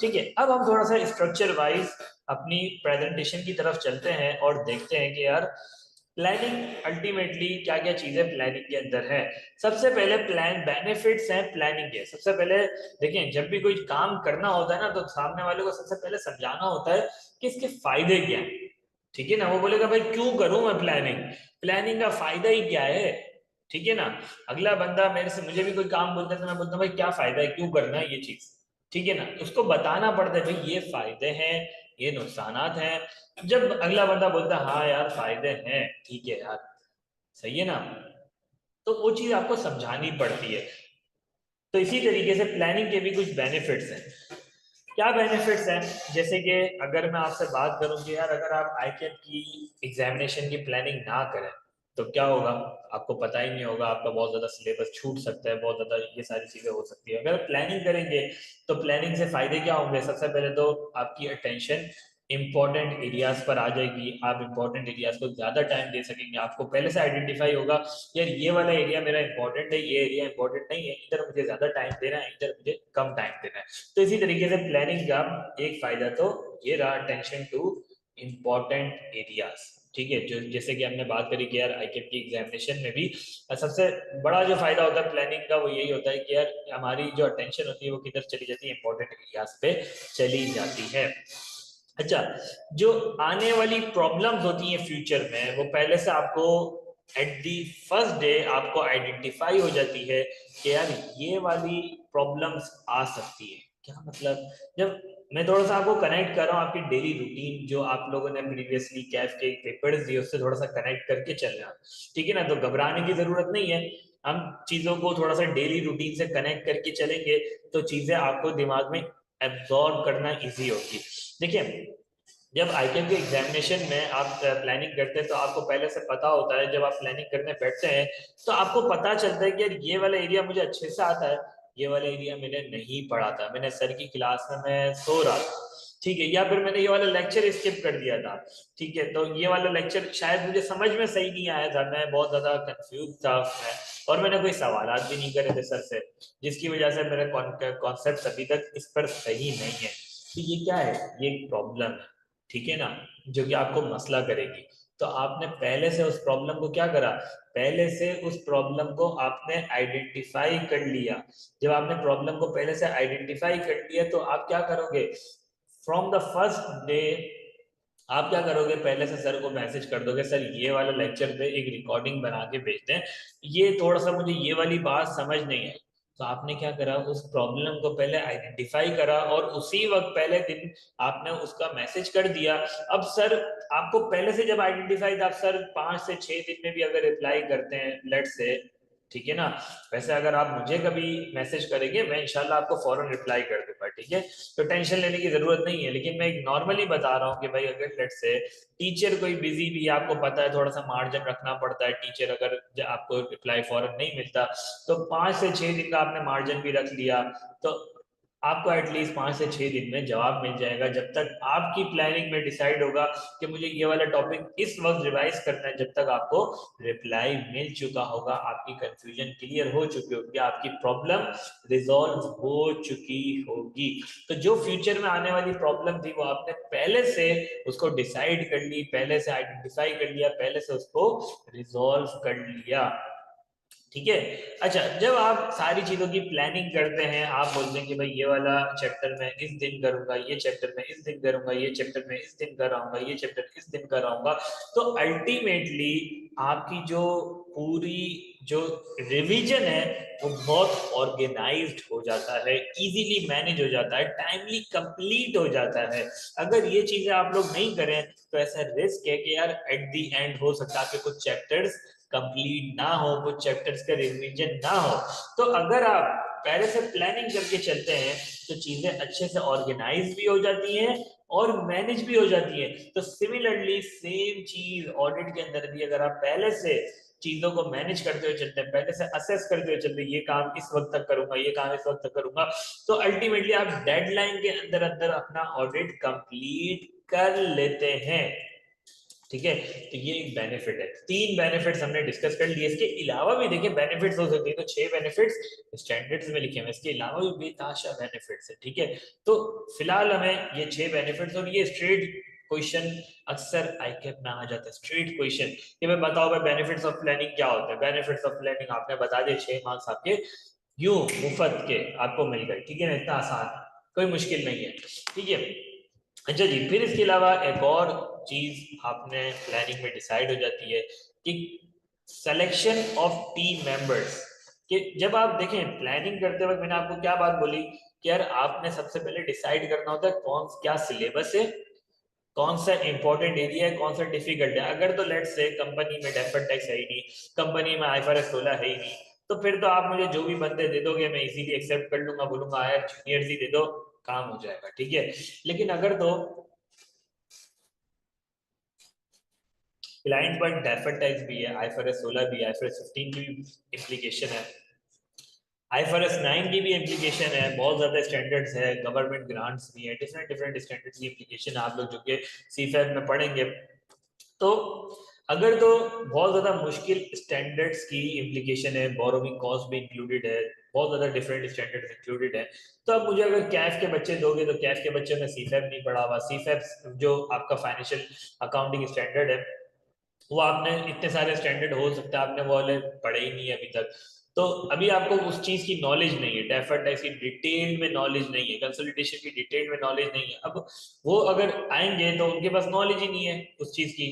ठीक है, अब हम थोड़ा सा स्ट्रक्चर वाइज अपनी प्रेजेंटेशन की तरफ चलते हैं और देखते हैं कि यार प्लानिंग अल्टीमेटली क्या क्या चीजें प्लानिंग के अंदर है। सबसे पहले प्लान बेनिफिट्स हैं प्लानिंग के। सबसे पहले देखिए, जब भी कोई काम करना होता है ना, तो सामने वाले को सबसे पहले समझाना होता है कि इसके फायदे क्या हैं। ठीक है ना, वो बोलेगा भाई क्यों करूं मैं प्लानिंग, प्लानिंग का फायदा ही क्या है। ठीक है ना, अगला बंदा मेरे से मुझे भी कोई काम बोलता है तो मैं बोलता हूँ भाई क्या फायदा है, क्यों करना है ये चीज। ठीक है ना, उसको बताना पड़ता है भाई ये फायदे हैं, ये नुकसानात हैं। जब अगला बंदा बोलता है हाँ यार फायदे हैं, ठीक है यार, सही है ना, तो वो चीज आपको समझानी पड़ती है। तो इसी तरीके से प्लानिंग के भी कुछ बेनिफिट्स हैं। क्या बेनिफिट्स हैं, जैसे कि अगर मैं आपसे बात करूं कि यार अगर आप आईकेट की एग्जामिनेशन की प्लानिंग ना करें तो क्या होगा, आपको पता ही नहीं होगा, आपका बहुत ज्यादा सिलेबस छूट सकता है, बहुत ज्यादा ये सारी चीजें हो सकती है। अगर प्लानिंग करेंगे तो प्लानिंग से फायदे क्या होंगे, सबसे पहले तो आपकी अटेंशन इंपॉर्टेंट एरियाज पर आ जाएगी, आप इंपॉर्टेंट एरियाज को ज्यादा टाइम दे सकेंगे, आपको पहले से आइडेंटिफाई होगा यार ये वाला एरिया मेरा इंपॉर्टेंट है, ये एरिया इंपॉर्टेंट नहीं है, इधर मुझे ज्यादा टाइम देना है, इधर मुझे कम टाइम देना है। तो इसी तरीके से प्लानिंग का एक फायदा तो ये रहा, अटेंशन टू इंपॉर्टेंट एरियाज। ठीक है, जो जैसे कि हमने बात करी कि यार आईकेट की एग्जामिनेशन में भी सबसे बड़ा जो फायदा होता है प्लानिंग का वो यही होता है कि यार हमारी जो अटेंशन होती है वो किधर चली जाती है, इंपॉर्टेंट एरियाज पे चली जाती है। अच्छा, जो आने वाली प्रॉब्लम्स होती हैं फ्यूचर में वो पहले से आपको एट दी फर्स्ट डे आपको आइडेंटिफाई हो जाती है कि यार ये वाली प्रॉब्लम्स आ सकती है। क्या मतलब, जब मैं थोड़ा सा आपको कनेक्ट कर रहा हूँ आपकी डेली रूटीन जो आप लोगों ने प्रीवियसली कैफ के पेपर्स दिए उससे थोड़ा सा कनेक्ट करके चल रहा, ठीक है ना, तो घबराने की जरूरत नहीं है। हम चीजों को थोड़ा सा डेली रूटीन से कनेक्ट करके चलेंगे तो चीजें आपको दिमाग में एब्जॉर्ब करना इजी होगी। देखिए, जब आईकेएम के एग्जामिनेशन में आप प्लानिंग करते हैं तो आपको पहले से पता होता है, जब आप प्लानिंग करने बैठते हैं तो आपको पता चलता है कि यार ये वाला एरिया मुझे अच्छे से आता है, ये वाला एरिया मैंने नहीं पढ़ा था, मैंने सर की क्लास में मैं सो रहा था, ठीक है, या फिर मैंने ये वाला लेक्चर स्किप कर दिया था। ठीक है, तो ये वाला लेक्चर शायद मुझे समझ में सही नहीं आया था, मैं बहुत ज्यादा कंफ्यूज था उसमें, और मैंने कोई सवालात भी नहीं करे थे सर से, जिसकी वजह से मेरे कॉन्सेप्ट अभी तक इस पर सही नहीं है। तो ये क्या है, ये एक प्रॉब्लम है, ठीक है ना, जो कि आपको मसला करेगी। तो आपने पहले से उस प्रॉब्लम को क्या करा, पहले से उस प्रॉब्लम को आपने आइडेंटिफाई कर लिया। जब आपने प्रॉब्लम को पहले से आइडेंटिफाई कर लिया तो आप क्या करोगे, फ्रॉम द फर्स्ट डे आप क्या करोगे, पहले से सर को मैसेज कर दोगे सर ये वाला लेक्चर पे एक रिकॉर्डिंग बना के भेज दें, ये थोड़ा सा मुझे ये वाली बात समझ नहीं आई। तो आपने क्या करा, उस प्रॉब्लम को पहले आइडेंटिफाई करा और उसी वक्त पहले दिन आपने उसका मैसेज कर दिया। अब सर आपको पहले से जब आइडेंटिफाई था, अब सर 5 से 6 दिन में भी अगर रिप्लाई करते हैं लेट से, ठीक है ना, वैसे अगर आप मुझे कभी मैसेज करेंगे मैं इंशाल्लाह आपको फौरन रिप्लाई कर दूंगा, ठीक है, तो टेंशन लेने की जरूरत नहीं है। लेकिन मैं एक नॉर्मली बता रहा हूँ कि भाई अगर लेट से टीचर कोई बिजी भी है, आपको पता है थोड़ा सा मार्जिन रखना पड़ता है, टीचर अगर आपको रिप्लाई फौरन नहीं मिलता तो 5 से 6 दिन का आपने मार्जिन भी रख लिया, तो आपको एटलीस्ट 5 से 6 दिन में जवाब मिल जाएगा। जब तक आपकी प्लानिंग में डिसाइड होगा कि मुझे ये वाला टॉपिक इस वक्त रिवाइज करना है, जब तक आपको रिप्लाई मिल चुका होगा, आपकी कंफ्यूजन क्लियर हो चुकी होगी, आपकी प्रॉब्लम रिजॉल्व हो चुकी होगी। तो जो फ्यूचर में आने वाली प्रॉब्लम थी वो आपने पहले से उसको डिसाइड कर ली, पहले से आइडेंटिफाई कर लिया, पहले से उसको रिजॉल्व कर लिया। ठीक है। अच्छा, जब आप सारी चीजों की प्लानिंग करते हैं, आप बोलते हैं कि भाई ये वाला चैप्टर मैं इस दिन करूंगा, ये चैप्टर मैं इस दिन करूंगा, ये चैप्टर मैं इस दिन कराऊंगा, ये चैप्टर इस दिन कराऊंगा, तो अल्टीमेटली आपकी जो पूरी जो रिवीजन है वो बहुत ऑर्गेनाइज्ड हो जाता है, इजीली मैनेज हो जाता है, टाइमली कंप्लीट हो जाता है। अगर ये चीजें आप लोग नहीं करें तो ऐसा रिस्क है कि यार एट दी एंड हो सकता है कि कुछ चैप्टर्स कंप्लीट ना हो, कुछ चैप्टर्स का रिवीजन ना हो। तो अगर आप पहले से प्लानिंग करके चलते हैं तो चीजें अच्छे से ऑर्गेनाइज भी हो जाती हैं और मैनेज भी हो जाती है। तो सिमिलरली सेम चीज ऑडिट के अंदर भी अगर आप पहले से चीजों को मैनेज करते हुए चलते हैं, पहले से असेस करते हुए चलते हैं, ये काम इस वक्त तक करूंगा, ये काम इस वक्त तक करूंगा, तो अल्टीमेटली आप डेडलाइन के अंदर अंदर अपना ऑडिट कंप्लीट कर लेते हैं। ठीक है। तो ये एक बेनिफिट है, 3 बेनिफिट्स हमने डिस्कस कर लिए। इसके अलावा भी देखिए बेनिफिट्स हो सकते हैं, तो 6 बेनिफिट्स स्टैंडर्ड्स में लिखे हुए, इसके अलावा भी बेताशा बेनिफिट्स है। ठीक है, तो फिलहाल हमें ये 6 बेनिफिट्स, और ये स्ट्रेट क्वेश्चन अक्सर आईकैप में आ जाता है, स्ट्रेट क्वेश्चन कि भाई बताओ भाई बेनिफिट्स ऑफ प्लानिंग क्या होता है। बेनिफिट्स ऑफ प्लानिंग आपने बता दिए, 6 मार्क्स आपके यूं मुफ्त के आपको मिल गए। ठीक है ना, इतना आसान, कोई मुश्किल नहीं है। ठीक है, अच्छा जी, फिर इसके अलावा एक और चीज आपने प्लानिंग में डिसाइड हो जाती है कि सिलेक्शन ऑफ टीम मेंबर्स। कि जब आप देखें प्लानिंग करते वक्त मैंने आपको क्या बात बोली कि यार आपने सबसे पहले डिसाइड करना होता है कौन क्या सिलेबस है, कौन सा इंपॉर्टेंट एरिया है, कौन सा डिफिकल्ट है। अगर तो लेट्स से कंपनी में डेफर्ड टैक्स है ही नहीं, कंपनी में आईफआरएस 16 है ही नहीं, तो फिर तो आप मुझे जो भी बंदे दे दोगे मैं इजीली एक्सेप्ट कर लूंगा, बोलूंगा यार जूनियर्स ही दे दो, काम हो जाएगा। ठीक है, लेकिन अगर तो क्लाइंट पर डेफर्ड टैक्स भी है, आईफआरएस 16 भी है, आईफआरएस 15 की भी इम्प्लीकेशन है, आईफआरएस 9 की भी एप्लीकेशन है, बहुत ज्यादा स्टैंडर्ड्स है, गवर्नमेंट ग्रांट्स भी है, डिफरेंट डिफरेंट स्टैंडर्ड्स की एप्लीकेशन आप लोग जो कि सीफैब में पढ़ेंगे। तो अगर तो बहुत ज्यादा मुश्किल स्टैंडर्ड्स की एप्लीकेशन है, बोरोइंग कॉस्ट भी इंक्लूडेड है, बहुत ज्यादा डिफरेंट स्टैंडर्ड्स इंक्लूडेड है, तो अब मुझे अगर कैफ के बच्चे दोगे तो कैफ के बच्चे में सीफैब नहीं पढ़ा हुआ, सीफैब जो आपका फाइनेंशियल अकाउंटिंग स्टैंडर्ड है, वो आपने इतने सारे स्टैंडर्ड हो सकता है आपने वो वाले पढ़े ही नहीं है अभी तक, तो अभी आपको उस चीज की नॉलेज नहीं है, डेफर्ड टैक्स की डिटेल में नॉलेज नहीं है, कंसोलिडेशन की डिटेल में नॉलेज नहीं है। अब वो अगर आएंगे तो उनके पास नॉलेज ही नहीं है उस चीज की,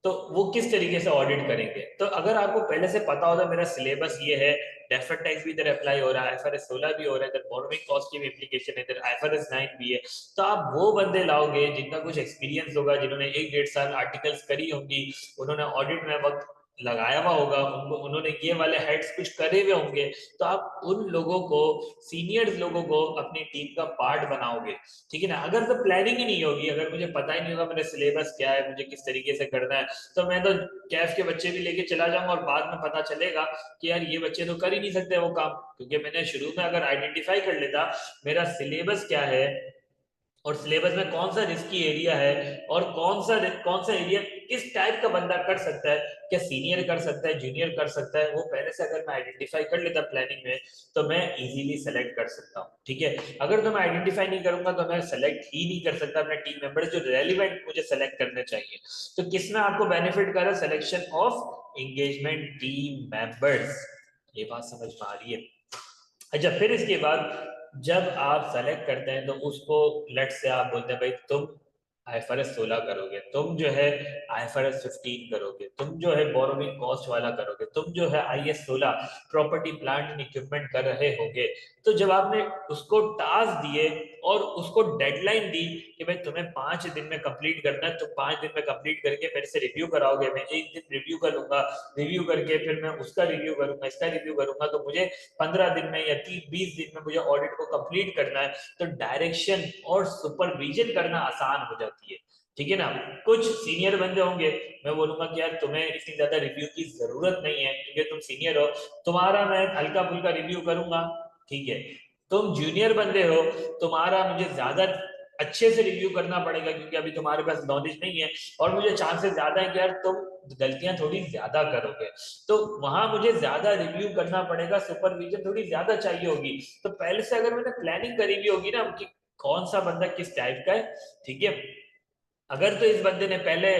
तो वो किस तरीके से ऑडिट करेंगे। तो अगर आपको पहले से पता होता मेरा सिलेबस ये है, डेफर्ड टैक्स भी इधर अप्लाई हो रहा है, आईएफआरएस 16 भी हो रहा है, इधर बोरोइंग कॉस्ट की भी एप्लीकेशन है, इधर आईएफआरएस 9 भी है, तो आप वो बंदे लाओगे जिनका कुछ एक्सपीरियंस होगा, जिन्होंने 1 1.5 साल आर्टिकल्स करी होंगी, उन्होंने ऑडिट में वक्त लगाया हुआ होगा, उनको उन्होंने ये वाले हेड्स कुछ करे हुए होंगे, तो आप उन लोगों को, सीनियर्स लोगों को अपनी टीम का पार्ट बनाओगे। ठीक है ना, अगर तो प्लानिंग ही नहीं होगी, अगर मुझे पता ही नहीं होगा मेरा सिलेबस क्या है, मुझे किस तरीके से करना है, तो मैं तो कैफ के बच्चे भी लेके चला जाऊंगा और बाद में पता चलेगा कि यार ये बच्चे तो कर ही नहीं सकते वो काम, क्योंकि मैंने शुरू में अगर आइडेंटिफाई कर लेता मेरा सिलेबस क्या है और सिलेबस में कौन सा रिस्की एरिया है और कौन सा एरिया किस टाइप का बंदा कर सकता है, क्या सीनियर कर सकता है, जूनियर कर सकता है, वो पहले से अगर मैं आइडेंटिफाई कर लेता प्लानिंग में, तो मैं इजीली सेलेक्ट कर सकता हूँ। ठीक है, अगर तो मैं आइडेंटिफाई नहीं करूंगा तो मैं सेलेक्ट ही नहीं कर सकता अपने टीम मेंबर जो रेलिवेंट मुझे सेलेक्ट करने चाहिए। तो किसमें आपको बेनिफिट कर रहा है, selection of engagement team members. ये बात समझ में आ रही है। अच्छा, फिर इसके बाद जब आप सेलेक्ट करते हैं तो उसको लेट से आप बोलते हैं भाई तुम आईएफआरएस 16 करोगे, तुम जो है आईएफआरएस 15 करोगे, तुम जो है बोरोइंग कॉस्ट वाला करोगे, तुम जो है IAS 16 property plant and equipment कर रहे होगे। तो जब आपने उसको टास्क दिए और उसको डेडलाइन दी कि भाई तुम्हें 5 दिन में कंप्लीट करना है, तो 5 दिन में कंप्लीट करके मेरे से रिव्यू कराओगे, मैं 1 दिन रिव्यू करूंगा, रिव्यू करके फिर मैं उसका रिव्यू करूंगा, इसका रिव्यू करूंगा, तो मुझे 15 दिन में या 30 20 दिन में मुझे ऑडिट को कंप्लीट करना है, तो डायरेक्शन और सुपरविजन करना आसान हो जाती है। ठीक है ना, कुछ सीनियर बंदे होंगे, मैं बोलूंगा कि यार तुम्हें इतनी ज्यादा रिव्यू की जरूरत नहीं है क्योंकि तुम सीनियर हो, तुम्हारा मैं हल्का फुल्का रिव्यू करूंगा। ठीक है, तुम जूनियर बंदे हो, तुम्हारा मुझे ज्यादा अच्छे से रिव्यू करना पड़ेगा क्योंकि अभी तुम्हारे पास नॉलेज नहीं है, और मुझे चांसेस ज्यादा है कि यार तुम गलतियां थोड़ी ज्यादा करोगे, तो वहां मुझे ज्यादा रिव्यू करना पड़ेगा, सुपरविजन थोड़ी ज्यादा चाहिए होगी। तो पहले से अगर मैंने प्लानिंग करी हुई होगी ना कि कौन सा बंदा किस टाइप का है, ठीक है, अगर तो इस बंदे ने पहले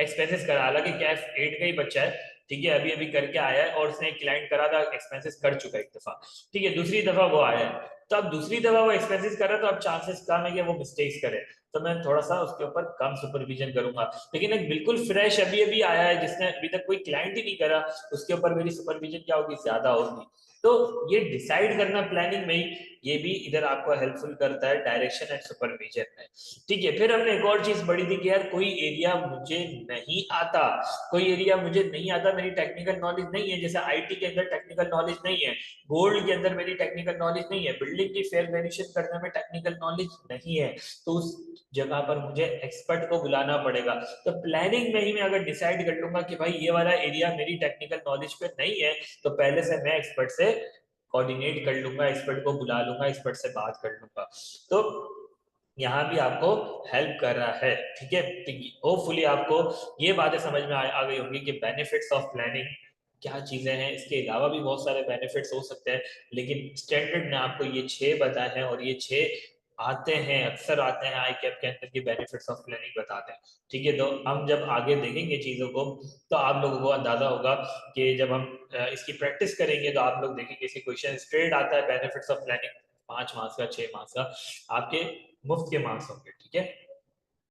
एक्सपेंसेस करा, हालांकि कैफ 8 का ही बच्चा है, ठीक है, अभी अभी करके आया है और उसने एक क्लाइंट करा था, एक्सपेंसेस कर चुका है 1 दफा, ठीक है, दूसरी दफा वो आया है, तो अब दूसरी दफा वो एक्सपेंसेस कर रहा है, तो अब चांसेस कम है कि वो मिस्टेक्स करे, तो मैं थोड़ा सा उसके ऊपर कम सुपरविजन करूंगा। लेकिन एक बिल्कुल फ्रेश अभी अभी आया है जिसने अभी तक कोई क्लाइंट ही नहीं करा, उसके ऊपर मेरी सुपरविजन क्या होगी, ज्यादा होगी। तो ये डिसाइड करना प्लानिंग में ही, ये भी इधर आपको हेल्पफुल करता है डायरेक्शन एंड सुपरविजन में। ठीक है, फिर हमने एक और चीज बड़ी थी कि यार कोई एरिया मुझे नहीं आता, कोई एरिया मुझे नहीं आता, मेरी टेक्निकल नॉलेज नहीं है, जैसे आईटी के अंदर टेक्निकल नॉलेज नहीं है, गोल्ड के अंदर मेरी टेक्निकल नॉलेज नहीं है, बिल्डिंग की फेयर वैल्यूएशन करने में टेक्निकल नॉलेज नहीं है, तो उस जगह पर मुझे एक्सपर्ट को बुलाना पड़ेगा। तो प्लानिंग में ही मैं अगर डिसाइड कर लूंगा कि भाई ये वाला एरिया मेरी टेक्निकल नॉलेज पे नहीं है, तो पहले से मैं एक्सपर्ट से कोऑर्डिनेट कर लूंगा, एक्सपर्ट को बुला लूंगा, एक्सपर्ट से बात कर लूंगा। तो यहाँ भी आपको हेल्प कर रहा है। ठीक है, तो होपफुली आपको ये बातें समझ में आ गई होंगी कि बेनिफिट्स ऑफ प्लानिंग क्या चीजें हैं। इसके अलावा भी बहुत सारे बेनिफिट्स हो सकते हैं, लेकिन स्टैंडर्ड ने आपको ये 6 बताए हैं, और ये 6 आते हैं, अक्सर आते हैं आई कैप के अंदर की बेनिफिट्स ऑफ प्लानिंग बताते हैं। ठीक है, तो हम जब आगे देखेंगे चीजों को तो आप लोगों को अंदाजा होगा कि जब हम इसकी प्रैक्टिस करेंगे तो आप लोग देखेंगे इसकी क्वेश्चन स्ट्रेट आता है बेनिफिट्स ऑफ प्लानिंग, 5 मार्क्स का, 6 मार्क्स का, आपके मुफ्त के मार्क्स होंगे। ठीक है।